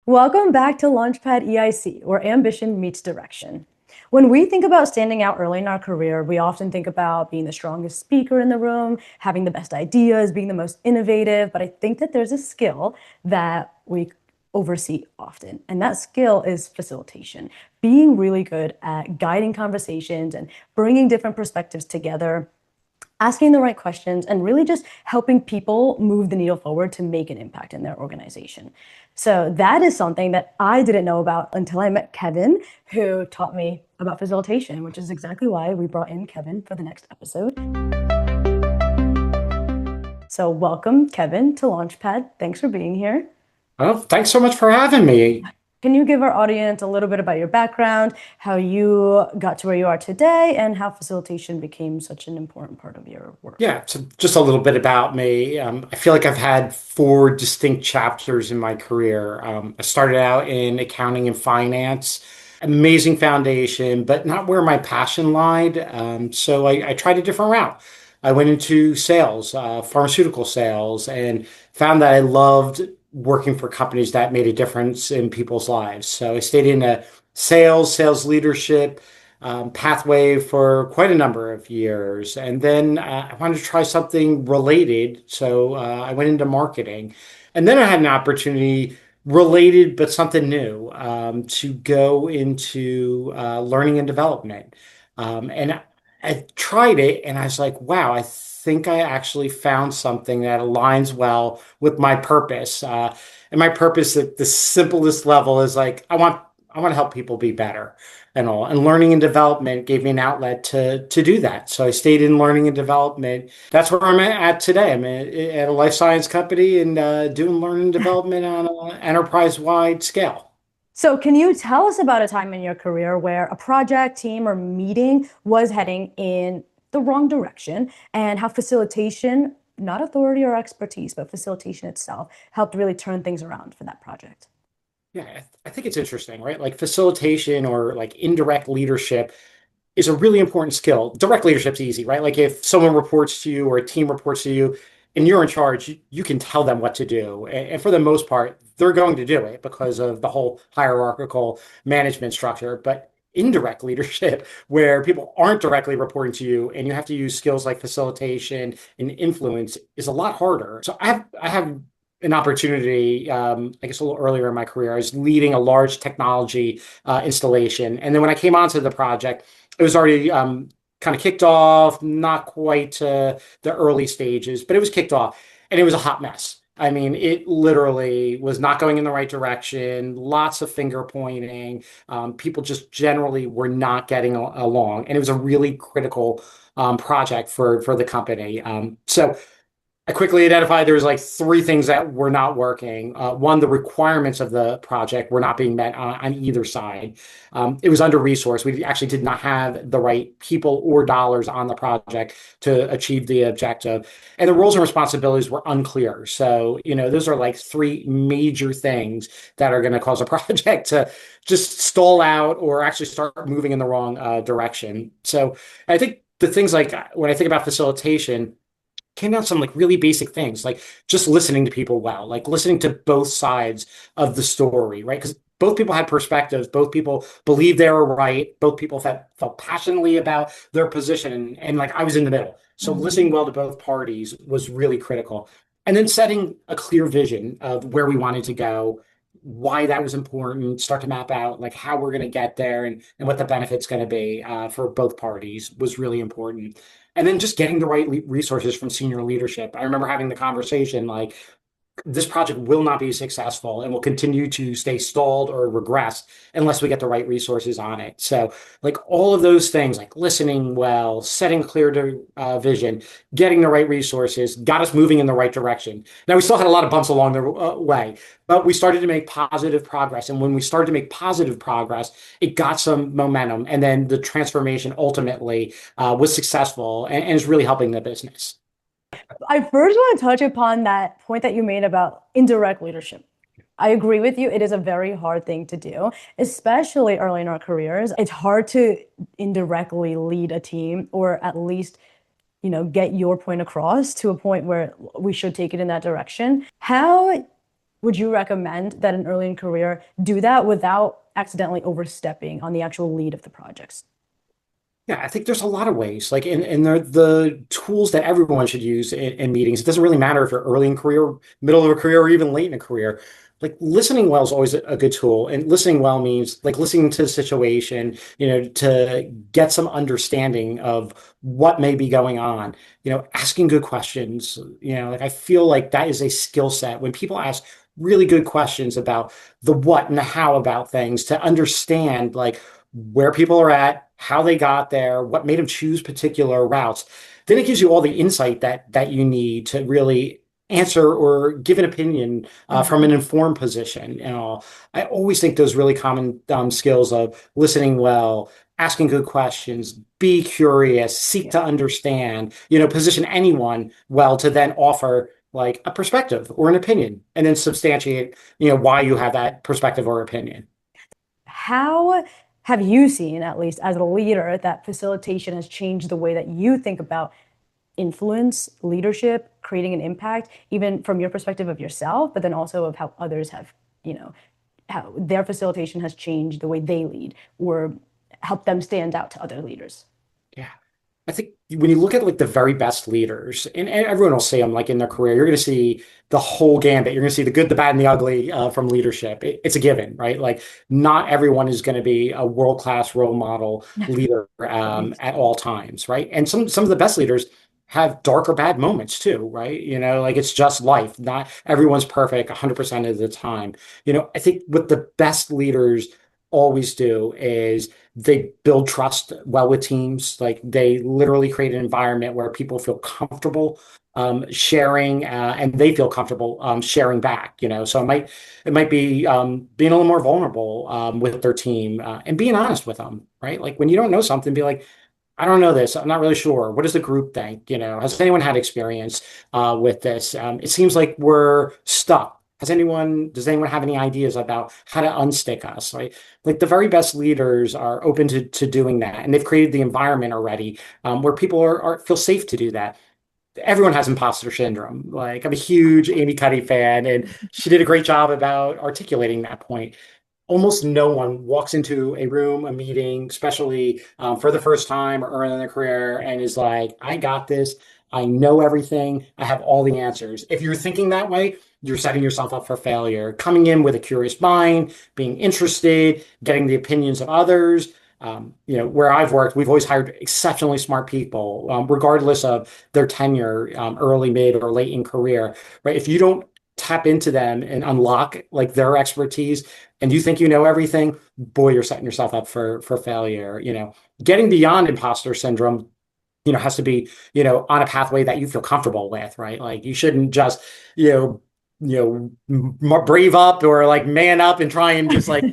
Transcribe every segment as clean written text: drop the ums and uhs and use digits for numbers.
Welcome back to LaunchPad EIC, where ambition meets direction. When we think about standing out early in our career, we often think about being the strongest speaker in the room, having the best ideas, being the most innovative. But I think that there's a skill that we oversee often, and that skill is facilitation. Being really good at guiding conversations and bringing different perspectives together, asking the right questions, and really just helping people move the needle forward to make an impact in their organization. So that is something that I didn't know about until I met Kevin, who taught me about facilitation, which is exactly why we brought in Kevin for the next episode. So welcome, Kevin, to Launchpad. Thanks for being here. Well, thanks so much for having me. Can you give our audience a little bit about your background, how you got to where you are today, and how facilitation became such an important part of your work? Yeah, so just a little bit about me. I feel like I've had four distinct chapters in my career. I started out in accounting and finance, amazing foundation, but not where my passion lied. So I tried a different route. I went into sales, pharmaceutical sales, and found that I loved working for companies that made a difference in people's lives. So I stayed in a sales leadership pathway for quite a number of years. And then I wanted to try something related. So I went into marketing. And then I had an opportunity related, but something new, to go into learning and development. And I tried it and I was like, wow, I think I actually found something that aligns well with my purpose. And my purpose at the simplest level is like, I want to help people be better and all. And learning and development gave me an outlet to do that. So I stayed in learning and development. That's where I'm at today. I'm at a life science company and doing learning and development on an enterprise-wide scale. So, can you tell us about a time in your career where a project, team, or meeting was heading in the wrong direction and how facilitation, not authority or expertise, but facilitation itself, helped really turn things around for that project? Yeah, I think it's interesting, right? Like facilitation or like indirect leadership is a really important skill. Direct leadership's easy, right? Like if someone reports to you or a team reports to you and you're in charge, you can tell them what to do. And for the most part, they're going to do it because of the whole hierarchical management structure. But indirect leadership, where people aren't directly reporting to you and you have to use skills like facilitation and influence, is a lot harder. So I have an opportunity, I guess a little earlier in my career. I was leading a large technology installation. And then when I came onto the project, it was already kind of kicked off, not quite the early stages, but it was kicked off and it was a hot mess. I mean, it literally was not going in the right direction, lots of finger pointing. People just generally were not getting along. And it was a really critical project for the company. So I quickly identified there was like three things that were not working. One, the requirements of the project were not being met on either side. It was under resourced. We actually did not have the right people or dollars on the project to achieve the objective. And the roles and responsibilities were unclear. So, those are like three major things that are going to cause a project to just stall out or actually start moving in the wrong direction. So I think the things like when I think about facilitation, came down to some like really basic things, like just listening to people well, like listening to both sides of the story, right? Because both people had perspectives, both people believed they were right, both people felt passionately about their position, and like I was in the middle. So listening well to both parties was really critical. And then setting a clear vision of where we wanted to go, why that was important, start to map out like how we're going to get there and what the benefit's going to be for both parties was really important. And then just getting the right resources from senior leadership. I remember having the conversation like, this project will not be successful and will continue to stay stalled or regress unless we get the right resources on it. So, like all of those things, like listening well, setting clear vision, getting the right resources, got us moving in the right direction. Now, we still had a lot of bumps along the way, but we started to make positive progress. And when we started to make positive progress, it got some momentum. And then the transformation ultimately was successful and is really helping the business. I first want to touch upon that point that you made about indirect leadership. I agree with you. It is a very hard thing to do, especially early in our careers. It's hard to indirectly lead a team or at least, get your point across to a point where we should take it in that direction. How Would you recommend that an early in career do that without accidentally overstepping on the actual lead of the projects? Yeah, I think there's a lot of ways. Like, and they're the tools that everyone should use in meetings. It doesn't really matter if you're early in career, middle of a career, or even late in a career. Like listening well is always a good tool. And listening well means like listening to the situation, to get some understanding of what may be going on, asking good questions. Like I feel like that is a skill set. When people ask really good questions about the what and the how about things to understand like where people are at, how they got there, what made them choose particular routes. Then it gives you all the insight that you need to really answer or give an opinion from Mhm. an informed position. I always think those really common skills of listening well, asking good questions, be curious, seek Yeah. to understand, position anyone well to then offer like a perspective or an opinion and then substantiate, why you have that perspective or opinion. How have you seen, at least as a leader, that facilitation has changed the way that you think about influence, leadership, creating an impact, even from your perspective of yourself, but then also of how others have, you know, how their facilitation has changed the way they lead or help them stand out to other leaders? Yeah. I think when you look at like the very best leaders, and everyone will see them like in their career, you're going to see the whole gambit. You're going to see the good, the bad, and the ugly from leadership. It's a given, right? Like not everyone is going to be a world-class role model leader Right. at all times, right? And some of the best leaders have dark or bad moments too, right? Like it's just life. Not everyone's perfect 100% of the time. I think what the best leaders always do is they build trust well with teams. Like they literally create an environment where people feel comfortable sharing, and they feel comfortable sharing back. So it might be being a little more vulnerable with their team and being honest with them, right? Like when you don't know something, be like, I don't know this. I'm not really sure. What does the group think? Has anyone had experience with this? It seems like we're stuck. Does anyone have any ideas about how to unstick us? Right? Like the very best leaders are open to doing that. And they've created the environment already where people feel safe to do that. Everyone has imposter syndrome. Like I'm a huge Amy Cuddy fan, and she did a great job about articulating that point. Almost no one walks into a room, a meeting, especially for the first time or early in their career, and is like, I got this. I know everything. I have all the answers. If you're thinking that way, you're setting yourself up for failure. Coming in with a curious mind, being interested, getting the opinions of others. Where I've worked, we've always hired exceptionally smart people, regardless of their tenure, early, mid, or late in career, right? If you don't tap into them and unlock like their expertise, and you think you know everything, boy, you're setting yourself up for failure. Getting beyond imposter syndrome, has to be, on a pathway that you feel comfortable with, right? Like you shouldn't just, you know, brave up or like man up and try and just like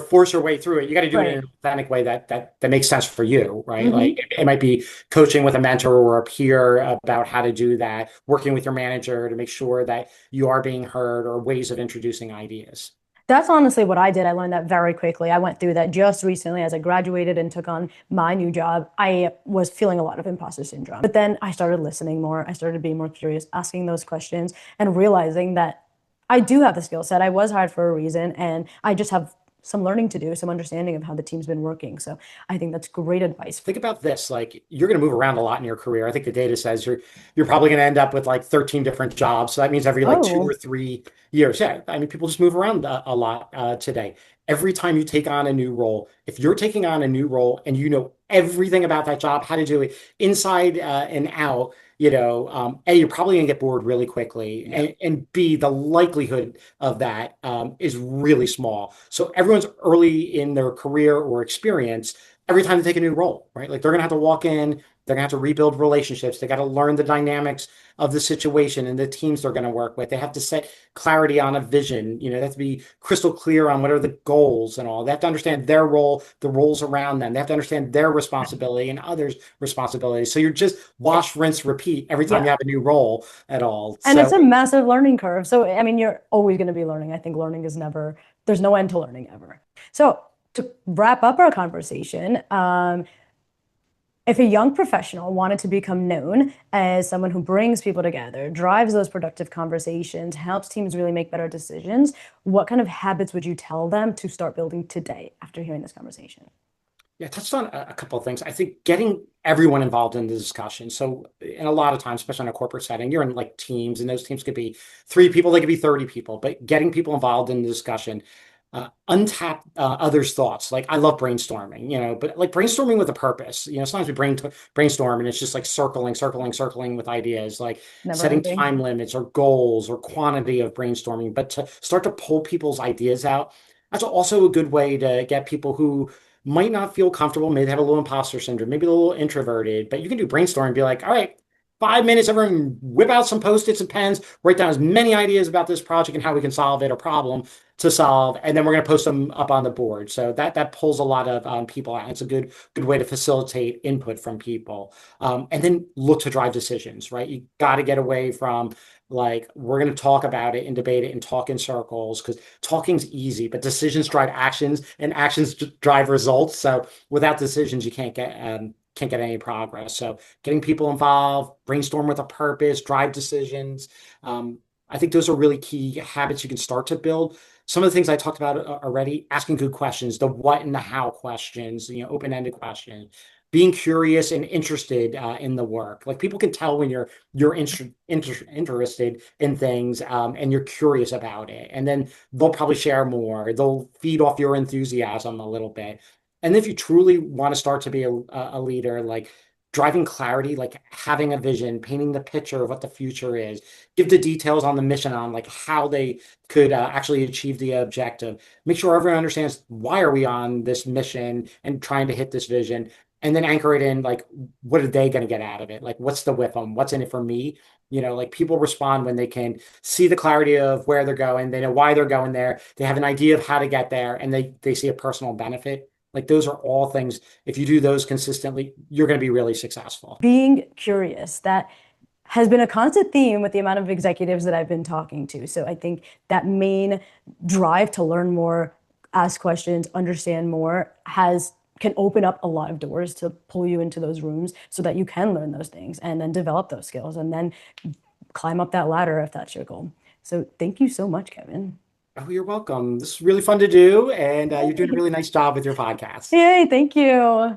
force your way through it. You got to do it in Right. an authentic way that makes sense for you, right? Like Hmm. it might be coaching with a mentor or a peer about how to do that, working with your manager to make sure that you are being heard, or ways of introducing ideas. That's honestly what I did. I learned that very quickly. I went through that just recently as I graduated and took on my new job. I was feeling a lot of imposter syndrome. But then I started listening more. I started being more curious, asking those questions, and realizing that I do have the skill set. I was hired for a reason, and I just have some learning to do, some understanding of how the team's been working. So I think that's great advice. Think about this, like you're going to move around a lot in your career. I think the data says you're probably going to end up with like 13 different jobs. So that means every like 2 or 3 years. Yeah, I mean people just move around a lot today. Every time you take on a new role, if you're taking on a new role and you know everything about that job, how to do it inside and out, A, you're probably going to get bored really quickly, Yeah. and B, the likelihood of that is really small. So everyone's early in their career or experience every time they take a new role, right? Like they're going to have to walk in, they're going to have to rebuild relationships. They got to learn the dynamics of the situation and the teams they're going to work with. They have to set clarity on a vision. They have to be crystal clear on what are the goals and all. They have to understand their role, the roles around them. They have to understand their responsibility and others' responsibilities. So you're just wash, rinse, repeat every time you Yeah. have a new role at all. And it's So a massive learning curve. So, I mean, you're always going to be learning. I think learning is never, there's no end to learning ever. So, to wrap up our conversation, If a young professional wanted to become known as someone who brings people together, drives those productive conversations, helps teams really make better decisions, what kind of habits would you tell them to start building today after hearing this conversation? Yeah, I touched on a couple of things. I think getting everyone involved in the discussion. So, in a lot of times, especially in a corporate setting, you're in like teams, and those teams could be 3 people, they could be 30 people, but getting people involved in the discussion, untap others' thoughts. Like, I love brainstorming, but like brainstorming with a purpose. Sometimes we brainstorm and it's just like circling with ideas, like Never setting ending. time limits or goals or quantity of brainstorming. But to start to pull people's ideas out, that's also a good way to get people who might not feel comfortable, maybe they have a little imposter syndrome, maybe a little introverted, but you can do brainstorm and be like, all right, 5 minutes, everyone whip out some post-its and pens, write down as many ideas about this project and how we can solve it or problem to solve, and then we're going to post them up on the board. So that pulls a lot of people out. It's a good way to facilitate input from people, and then look to drive decisions. Right, you got to get away from like we're going to talk about it and debate it and talk in circles because talking's easy, but decisions drive actions and actions drive results. So without decisions, you can't get any progress. So getting people involved, brainstorm with a purpose, drive decisions. Um, I think those are really key habits you can start to build. Some of the things I talked about already, asking good questions, the what and the how questions, open-ended questions, being curious and interested in the work. Like people can tell when you're interested in things and you're curious about it. And then they'll probably share more. They'll feed off your enthusiasm a little bit. And if you truly want to start to be a leader, like driving clarity, like having a vision, painting the picture of what the future is, give the details on the mission on like how they could actually achieve the objective. Make sure everyone understands why are we on this mission and trying to hit this vision, and then anchor it in like what are they going to get out of it? Like what's the with them? What's in it for me? Like people respond when they can see the clarity of where they're going, they know why they're going there, they have an idea of how to get there, and they see a personal benefit. Like those are all things, if you do those consistently, you're going to be really successful. Being curious, that has been a constant theme with the amount of executives that I've been talking to. So I think that main drive to learn more, ask questions, understand more can open up a lot of doors to pull you into those rooms so that you can learn those things and then develop those skills and then climb up that ladder if that's your goal. So thank you so much, Kevin. Oh, you're welcome. This is really fun to do, and you're doing a really nice job with your podcast. Yay, thank you.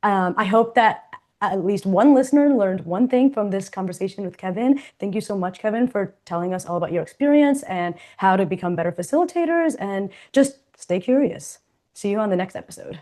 I hope that at least one listener learned one thing from this conversation with Kevin. Thank you so much, Kevin, for telling us all about your experience and how to become better facilitators and just stay curious. See you on the next episode.